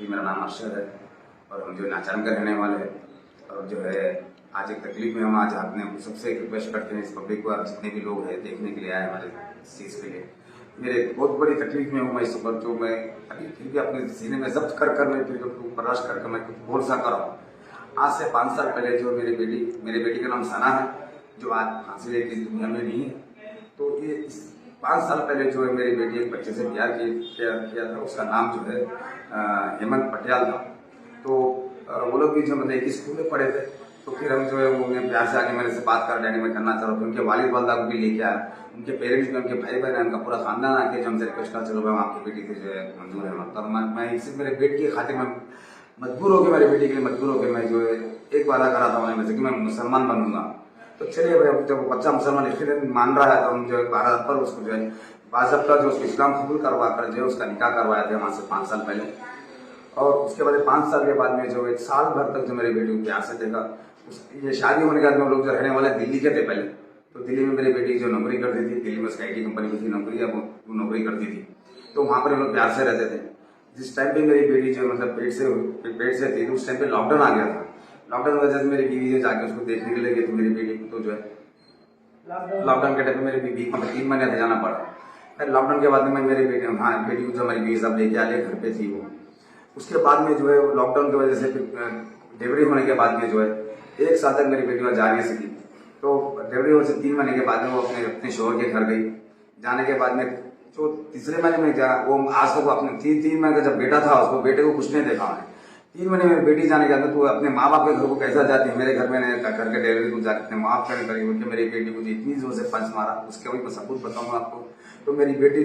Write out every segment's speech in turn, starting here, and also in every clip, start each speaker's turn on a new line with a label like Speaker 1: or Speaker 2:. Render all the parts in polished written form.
Speaker 1: जी मेरा नाम अरशद है और हम जो नाचारम के रहने वाले हैं। और जो है आज एक तकलीफ में हम आज आपने सबसे रिक्वेस्ट करते हैं इस पब्लिक को, जितने भी लोग हैं देखने के लिए आए हमारे इस चीज़ के लिए। मेरे बहुत बड़ी तकलीफ में हूँ मैं इस वक्त, जो मैं अभी फिर भी अपने सीने में जब्त कर मैं फिर बर्दाश्त कर मैं कुछ बोल सा कर रहा हूँ। आज से 5 साल पहले जो मेरी बेटी का नाम सना है, जो आज फांसी लेके इस दुनिया में नहीं है। तो ये 5 साल पहले जो है मेरी बेटी एक बच्चे से प्यार किया था, उसका नाम जो है हेमंत पटियाल था। तो वो लोग भी जो मतलब एक स्कूल में पढ़े थे। तो फिर हम जो है वो उन्हें प्यार से आके मेरे से बात कर, डैडी मैं करना चाह रहा हूँ। उनके वालिद वालदा को भी लेके आया, उनके पेरेंट्स में, उनके भाई बहन, उनका पूरा खानदान आके जो हमसे रिक्वेस्ट कर, चलो मैं आपकी बेटी को जो है मंजूर है। मतलब मैं इसी मेरे बेटी की खातिर मैं मजबूर होकर मेरी बेटी के लिए मजबूर होकर मैं जो है एक वादा करा था उन्हें में कि मैं मुसलमान बनूंगा। तो चलिए भाई, जब बच्चा मुसलमान इसलिए मान रहा है तो हम जो है भारत पर उसको जो है बाज़ाब्ता जो उसको इस्लाम कबूल करवा कर जो है उसका निकाह करवाया था वहाँ से 5 साल पहले। और उसके बाद 5 साल के बाद में जो 1 साल भर तक जो मेरी बेटी को प्यार से देखा। ये शादी होने के बाद में लोग जो रहने वाले दिल्ली के थे पहले। तो दिल्ली में मेरी बेटी जो नौकरी करती थी, दिल्ली में उसकी IT कंपनी की थी नौकरी, अब वो नौकरी करती थी। तो वहाँ पर हम लोग प्यार से रहते थे। जिस टाइम पे मेरी बेटी जो मतलब पेट से थी, उस टाइम पे लॉकडाउन आ गया था। लॉकडाउन की वजह से मेरी बीवी जो जाके उसको देखने के लिए गई, तो मेरी बेटी को तो जो है लॉकडाउन के टाइम पे मेरी बीवी को 3 महीने जाना पड़ा। फिर लॉकडाउन के बाद में मेरी बेटी को जो मेरी बीवी सब लेके आ गए, घर पे थी वो। उसके बाद में जो है लॉकडाउन की वजह से डिलीवरी होने के बाद में जो है 1 साल तक मेरी बेटी वहाँ जा नहीं सकी। तो डिलीवरी होने से 3 महीने के बाद में वो अपने शोहर के घर गई। जाने के बाद में जो तीसरे महीने में वो आज तक अपने 3 महीने का जब बेटा था उसको बेटे को कुछ नहीं देखा उन्हें। 3 महीने में बेटी जाने के बाद तो अपने माँ बाप के घर को कैसा जाती है, मेरे घर में घर के डिलीवरी को जाकर अपने माँ बाप के करीब उनके मेरी बेटी को इतनी जोर से पंच मारा, उसके वही मैं सबूत बताऊंगा आपको। तो मेरी बेटी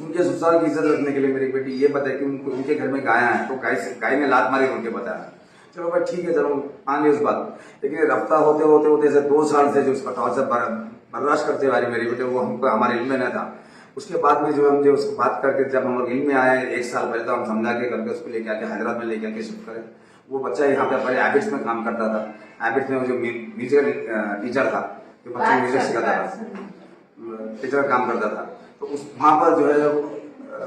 Speaker 1: उनके ससुराल की इज्जत रखने के लिए मेरी बेटी ये बताए कि उनके घर में गाय है, तो गाय ने लात मारी उनके बताया। चलो भाई ठीक है, चलो मान ली उस बात। लेकिन रफ्ता होते ऐसे 2 साल से जो उसका टॉर्चर बर्दाश्त करते हुए मेरी बेटे, वो हमको हमारे इल्म में न था। उसके बाद में जो हम जो उसको बात करके जब हम लोग इल्म में आए 1 साल पहले, तो हम समझा के करके उसको लेके आके हैदराबाद में लेके आके शिफ्ट करें। वो बच्चा यहाँ पे पहले एबिट्स में काम करता था। एबिट्स में वो जो म्यूजिकल टीचर था, जो बच्चों को म्यूजिक सिखाता था, टीचर काम करता था। तो उस वहाँ पर जो है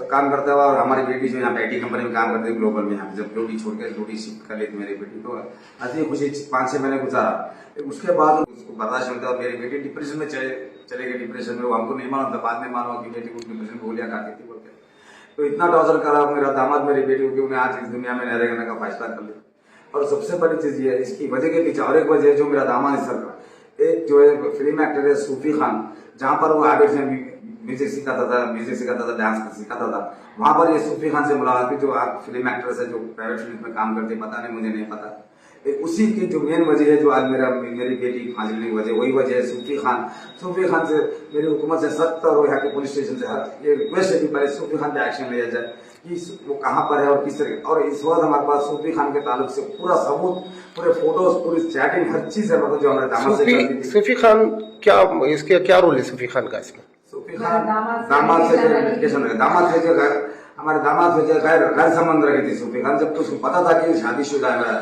Speaker 1: काम करता हुआ, और हमारी बेटी जो यहाँ पे IT कंपनी में काम करती है ग्लोबल में। यहाँ पे जब ड्यूटी छोड़ के ड्यूटी शिफ्ट कर लेती मेरी बेटी, तो ऐसी खुशी 5-6 महीने गुजारा। उसके बाद उसको बर्दाश्त होता है, मेरी बेटी डिप्रेशन में चले गई। डिप्रेशन में वो हमको नहीं मालूम था, बाद में मालूम कि बेटी को डिप्रेशन गोलियां खाती थी बोल के। तो इतना टॉर्चर करा मेरा दामाद मेरी बेटी को कि उन्हें आज इस दुनिया में न रहने का फैसला कर लिया। और सबसे बड़ी चीज ये है, इसकी वजह के पीछे और एक वजह है जो मेरा दामाद है सर का, एक जो है फिल्म एक्टर है सूफी खान, जहाँ पर वो आबिद से म्यूजिक सिखाता था, डांस सिखाता था। वहां पर ये सूफी खान से मुलाकात की, जो आप फिल्म एक्ट्रेस है, जो प्राइवेट फिल्म में काम करते, पता नहीं, मुझे नहीं पता। उसी की जो मेन वजह है, जो आज मेरी बेटी फांसी लेने की वजह, वही वजह है सूफी खान से मेरी हुकूमत से सख्त और यहाँ के पुलिस स्टेशन से ये रिक्वेस्ट है कि पहले सूफी खान पे एक्शन लिया जाए कि वो कहाँ पर है और किस तरह। और इस वक्त हमारे पास सूफी खान के ताल्लुक से पूरा सबूत, पूरे फोटोज, पूरी चैटिंग, हर चीज है, मतलब जो हमारे दामाद से करती थी।
Speaker 2: सूफी खान क्या, इसके क्या रोल है सूफी खान का इसमें?
Speaker 1: सूफी खान दामाद से हमारे दामाद से गैर संबंध रखी थी सूफी खान, जब तो उसको पता था कि शादीशुदा है मेरा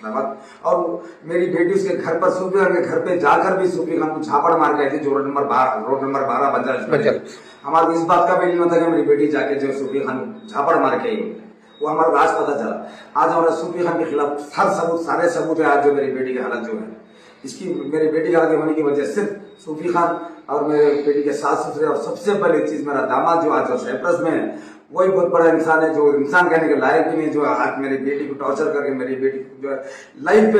Speaker 1: दामाद। और मेरी बेटी उसके घर पर, सूफी खान के घर पे जाकर भी सूफी खान को झापड़ मार के आई थी, जो रोड नंबर 12 बंजर। हमारे इस बात का भी नहीं था कि मेरी बेटी जाके जो सूफी खान झापड़ मार के आई, वो हमारा आज पता चला। आज हमारा सूफी खान के खिलाफ सारे सबूत है। आज जो मेरी बेटी की हालत जो है, इसकी मेरी बेटी के आगे होने की वजह सिर्फ सूफी खान और मेरे बेटी के सास ससुर, और सबसे पहली चीज मेरा दामाद जो आज साइप्रस में है, वही बहुत बड़ा इंसान है, जो इंसान कहने के लायक भी नहीं, जो आज मेरी बेटी को टॉर्चर करके मेरी बेटी को जो है लाइफ पे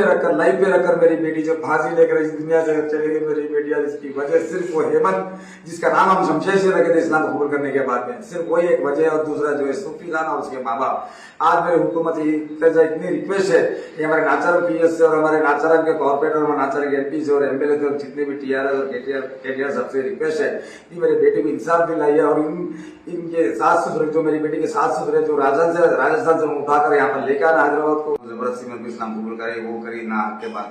Speaker 1: रखकर मेरी बेटी जो फांसी लेकर इस दुनिया से चली गई मेरी बेटी, इसकी वजह सिर्फ वो हेमंत, जिसका नाम हम शमशेर से रखे थे इस्लाम कबूल करने के बाद में, सिर्फ वही एक वजह है। और दूसरा जो है सूफी खान और उसके माँ बाप। आज मेरी हुकूमत इतनी रिक्वेस्ट है कि हमारे नाचारम PS से और हमारे नाचारम के कॉर्पोरेटर और नाचारम के MP से और MLA से और जितने भी TRS और KTR सबसे रिक्वेस्ट है कि मेरे बेटे को इंसाफ दिलाइए। और इनके सास ससुर, जो मेरी बेटी के सास ससुर है, जो राजस्थान से उठाकर यहाँ पर लेकर आना हैदराबाद को, जबरदस्ती में इस्लाम कबूल करे, वो करी ना के बात।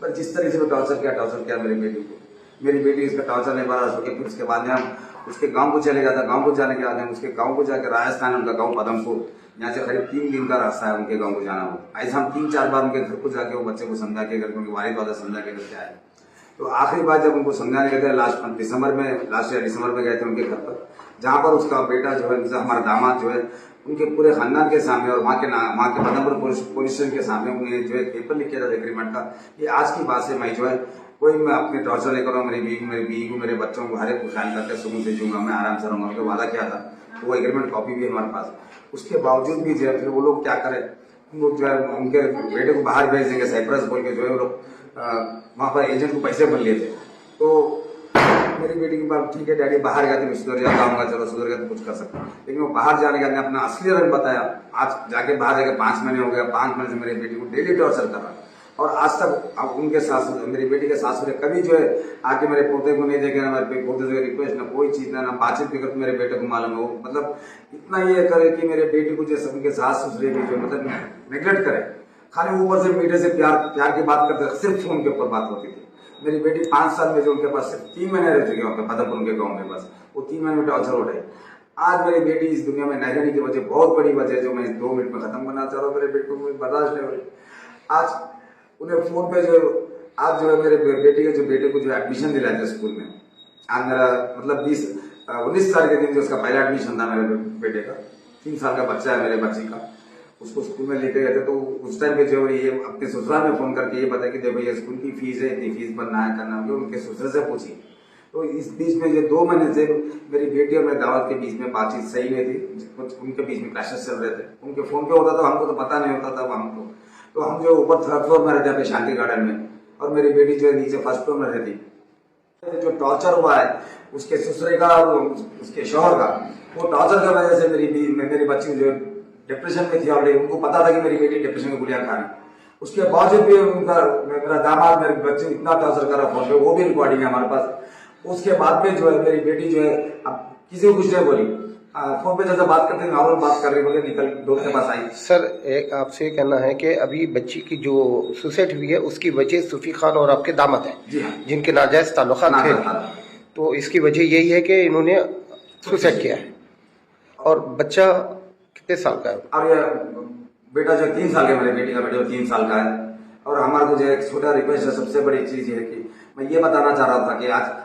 Speaker 1: पर जिस तरह से टॉर्चर किया मेरी बेटी को, मेरी बेटी इसका टॉर्चर नहीं बर्दाश्त हो गया। फिर उसके बाद में हम उसके गांव को चले गया था। गांव को जाने के बाद हम उसके गांव को जाकर, राजस्थान उनका गांव पदमपुर, यहाँ से करीब 3 दिन का रास्ता है उनके गांव को जाना हो। ऐसे हम 3-4 बार उनके घर को जाके वो बच्चे को समझा के घर, उनके वालिद वादा समझा के घर आए। तो आखिरी बार जब उनको समझाने गए थे लास्ट दिसंबर में गए थे उनके घर पर, जहाँ पर उसका बेटा जो है, हमारा दामाद जो है उनके पूरे खानदान के सामने और वहाँ के बदमपुर पुलिस स्टेशन के सामने उन्हें जो है पेपर लिख किया था एग्रीमेंट का। ये आज की बात से मैं जो है कोई मैं अपने टॉर्चर लेकर और मेरी बीवी को मेरे बच्चों को हर एक खुशहाल करके सुकून से जीऊंगा, मैं आराम से रहूंगा, उनको वादा किया था। तो वो एग्रीमेंट कॉपी भी है हमारे पास। उसके बावजूद भी जो है फिर वो लोग क्या करें, उन लोग जो है उनके बेटे को बाहर भेज देंगे साइप्रस बोल के, जो है वो लोग वहाँ पर एजेंट को पैसे भर लिए थे। तो मेरी बेटी की बात, ठीक है डैडी बाहर गया तो सुधर जाता हूँ, चलो सुधर गया तो कुछ कर सकता, लेकिन वो बाहर जाने का अपना असली रंग बताया। आज जाके बाहर जाके 5 महीने हो गया, 5 महीने से मेरी बेटी को डेली टॉर्चर कर रहा। और आज तक अब उनके सास, मेरी बेटी के सास ने कभी जो है आके मेरे पोते को नहीं देखे, ना मेरे पोते से रिक्वेस्ट, ना कोई चीज, ना बातचीत भी करके मेरे बेटे को मालूम हो, मतलब इतना ये करे कि मेरे बेटी को जैसे उनके सास ससुरे भी जो मतलब नेग्लेक्ट करे, खाली ऊपर से मीडिया से प्यार की बात करते, सिर्फ फोन के ऊपर बात होती थी। मेरी बेटी 5 साल में जो उनके पास सिर्फ 3 महीने रह चुकी है फतेहपुर उनके गाँव में, बस वो 3 महीने में टॉर्चर हो रहे। आज मेरी बेटी इस दुनिया में नहीं रहने की वजह, बहुत बड़ी वजह जो मैं 2 मिनट में खत्म करना चाह रहा हूँ, मेरे बेटे को बर्दाश्त नहीं हो रही। आज उन्हें फोन पे जो आज जो है मेरे बेटे को जो एडमिशन दिलाया था स्कूल में, आज मेरा मतलब 19 साल के दिन जो उसका पहला एडमिशन था मेरे बेटे का, 3 साल का बच्चा है मेरे बच्ची का, उसको स्कूल में लेके गए थे। तो उस टाइम पे जो ये अपने ससुराल में फोन करके ये बताया कि देखो ये स्कूल की फीस है, इतनी फीस भरना है, करना है, उनके ससुर से पूछी। तो इस बीच में ये 2 महीने से मेरी बेटी और मेरे दावत के बीच में बातचीत सही नहीं थी, कुछ उनके बीच में क्लैशेस चल रहे थे। उनके फोन पे होता था, हमको तो पता नहीं होता था हमको। तो हम जो ऊपर 3rd फ्लोर में रहते हैं शांति गार्डन में, और मेरी बेटी जो है नीचे 1st फ्लोर में रहती। जो टॉर्चर हुआ है उसके ससुरे का और उसके शौहर का, वो टॉर्चर की वजह से मेरी बच्ची जो डिप्रेशन में थी ऑलरेडी, उनको पता था कि मेरी बेटी डिप्रेशन की गोलियां खा रही। उसके बावजूद भी मेरा दामाद मेरे बच्चे इतना टॉर्चर कर रहा फोन पे, वो भी रिकॉर्डिंग है हमारे पास। उसके बाद में जो है मेरी बेटी जो है अब किसी को कुछ नहीं बोली, फोन पे जैसे बात करते हैं नॉर्मल बात कर रही, बोले निकल दोस्त के पास आई।
Speaker 2: सर एक आपसे कहना है कि अभी बच्ची की जो सुसाइड हुई है उसकी वजह सूफी खान और आपके दामाद है,
Speaker 1: जी हाँ,
Speaker 2: जिनके नाजायज ताल्लुकात थे। तो इसकी वजह यही है कि इन्होंने सुसाइड किया है। और बच्चा कितने साल का है?
Speaker 1: और ये बेटा जो 3 साल का, मेरे बेटी का बेटा 3 साल का है। और हमारा तो जो एक छोटा रिक्वेस्ट है, सबसे बड़ी चीज है कि मैं ये बताना चाह रहा था कि आज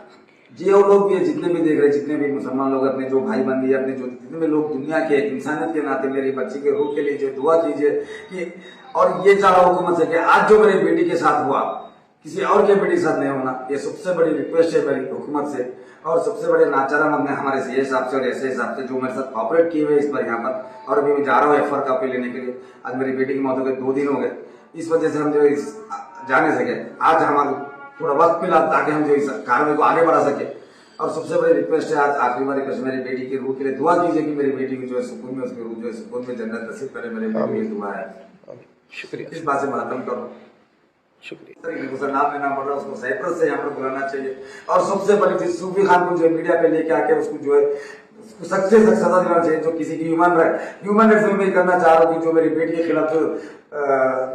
Speaker 1: जो लोग भी जितने भी देख रहे, जितने भी मुसलमान लोग, अपने जो भाई बंदी, अपने जो जितने भी लोग दुनिया के इंसानियत के नाते मेरी बच्ची के रूह के लिए जो दुआ कीजिए कि, और ये चाह रहा हुकूमत से कि आज जो मेरी बेटी के साथ हुआ किसी और के बेटी के साथ नहीं होना, ये सबसे बड़ी रिक्वेस्ट है मेरी हुकूमत से। और सबसे बड़े नाचारा हमने हमारे सीए साहब से और एसए साहब से जो मेरे साथ कॉपरेट किए हुए इस पर यहाँ पर। और अभी मैं जा रहा हूँ एफआर कॉपी लेने के लिए। आज मेरी बेटी की मौत हो गई, 2 दिन हो गए, इस वजह से हम जो जा नहीं सके। आज हमारा थोड़ा वक्त मिला ताकि हम जो इस कार्रवाई को आगे बढ़ा सके। और सबसे बड़ी रिक्वेस्ट है, आज आखिरी बार रिक्वेस्ट, मेरी बेटी की रूह के लिए दुआ कीजिए कि मेरी बेटी को जो है सुकून में, उसकी रूह जो है सुकून में जन्नत नसीब करे। मेरे बेटी की दुआ है,
Speaker 2: शुक्रिया।
Speaker 1: इस बात से मैं खत्म करूँ।
Speaker 2: शुक्रिया।
Speaker 1: नाम लेना पड़ रहा है, उसको साइप्रस से यहाँ पर बुलाना चाहिए। और सबसे बड़ी चीज, सूफी खान को जो मीडिया पे लेके आके उसको जो है सख्त से सख्त सजा दिलाना चाहिए। जो किसी की ह्यूमन राइट्स में करना चाह रहा हूँ कि जो मेरी बेटी के खिलाफ जो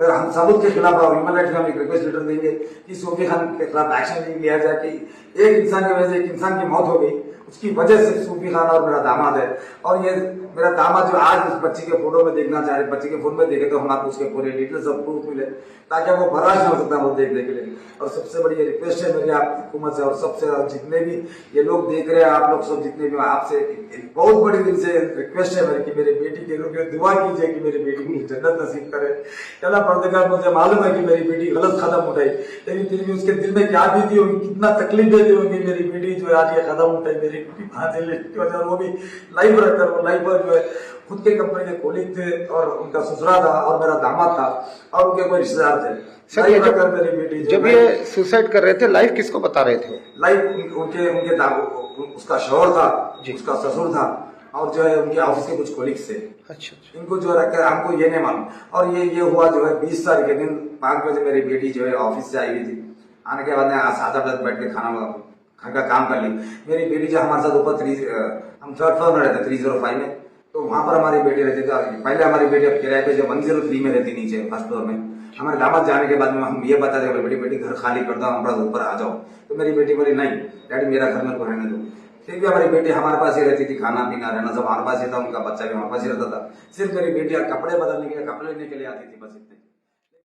Speaker 1: मेरा हम सबूत के खिलाफ ह्यूमन राइट्स में हम एक रिक्वेस्ट लेटर देंगे कि सूफी खान के खिलाफ एक्शन लिया जाए कि एक इंसान की वजह से एक इंसान की मौत हो गई, उसकी वजह से सूफी खान और मेरा दामाद है। और ये मेरा दामाद जो आज उस बच्ची के फोटो में देखना चाह रहे, बच्ची के फोन में देखे तो हमारे उसके पूरे डिटेल्स और प्रूफ मिले ताकि वो बर्दाश्त हो सकता है वो देखने के लिए। और सबसे बड़ी ये रिक्वेस्ट है मेरी आप हुकूमत से, और सबसे जितने भी ये लोग देख रहे हैं, आप लोग सब जितने भी, आपसे बहुत बड़ी दिल से रिक्वेस्ट है मेरी कि मेरी बेटी के रूप में दुआ कीजिए कि मेरी बेटी को जन्नत नसीब करे। अल्लाह परदेगार, मुझे मालूम है कि मेरी बेटी गलत कदम उठाई, लेकिन फिर भी उसके दिल में क्या बीती होगी, कितना तकलीफ देती होगी मेरी बेटी जो आज ये कदम उठाई मेरी फांसी लेने की वजह, वो भी लाइव रखकर। वो लाइव पर जो है खुद के कंपनी के कोलिग थे और उनका ससुरा था और मेरा दामाद था और उनके कोई रिश्तेदार थे।
Speaker 2: सर ये मेरी बेटी जब ये सुसाइड कर रहे थे लाइव किसको बता रहे थे?
Speaker 1: लाइव उनके उसका शौहर था, उसका ससुर था और जो है उनके ऑफिस के कुछ कोलिग्स थे। अच्छा। इनको जो रखकर हमको ये नहीं मालूम। और ये हुआ जो है 20 तारीख के दिन 5 बजे मेरी बेटी जो है ऑफिस से आई हुई थी। आने के बाद 7-8 बजे बैठ के खाना घर का काम कर ली। मेरी बेटी जो हमारे साथ ऊपर हम 3rd फ्लोर में रहते 305 में, तो वहां पर हमारी बेटी रहती थी। पहले हमारी बेटी अब किराए पे जो 103 में रहती नीचे 1st फ्लोर में। हमारे दामाद जाने के बाद में हम ये बता दें बेटी घर खाली कर दो, हमारा ऊपर आ जाओ। तो मेरी बेटी बोली नहीं डैडी मेरा घर मेरे को रहने दो। फिर भी हमारी बेटी हमारे पास ही रहती थी, खाना पीना रहना सब हमारे पास ही था, उनका बच्चा भी हमारे पास ही रहता था। सिर्फ मेरी बेटी कपड़े बदलने के लिए, कपड़े लेने के लिए आती थी, बस इतने।